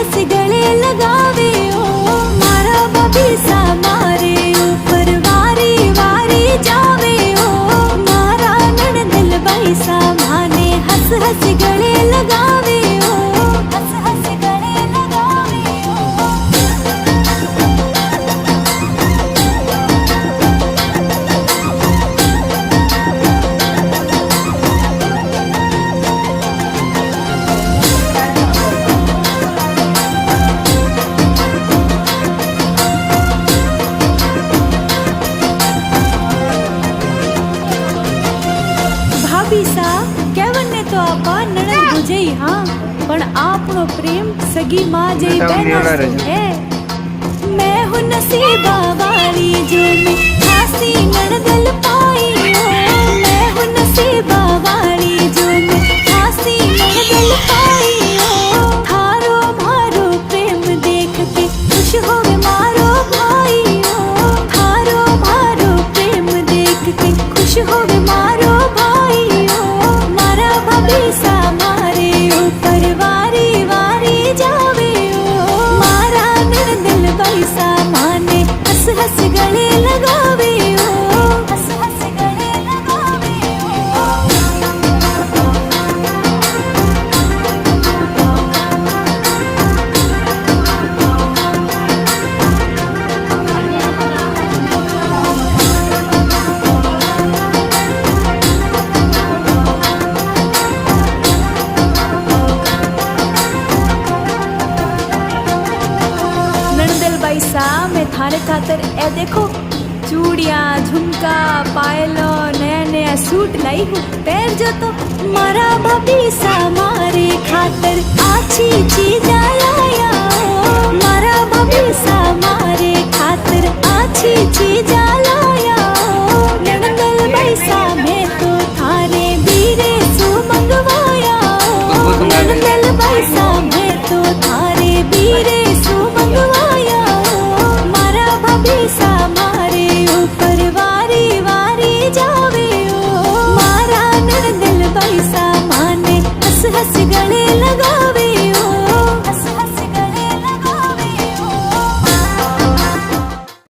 हंस गले लगावे ओ मारा बबीसा मारे ऊपर वारी वारी जावे ओ मारा नणंदल बैसा माने हंस हंस गले लगावे ओ हंस हंस गले लगावे ओ। भाभीसा केवने तो आपा नणंद बुझई हाँ पण आपनो प्रेम सगी मां जई बहना है। मैं हूं नसीबा वाली जो मैं खासी नणंदल पाई ओ मैं हूं नसीबा वाली जो मैं खासी नणंदल पाई ओ थारो मारो प्रेम देख के खुश होवे मारो भाई ओ थारो मारो प्रेम देख के खुश होवे मारो भाई ओ मारा बबीसा मारे ऊपर वारी वारी जावे ओ मारा नणंदल बैसा माने हंस हंस गले लगावे ओ हंस हंस गले लगावे ओ। नणंदल बैसा मैं थारे खातर ए देखो चूड़िया झुमका पायलो नया नया सूट लाई हूँ पैर जो तो मारा बबीसा मारे खातर अच्छी चीज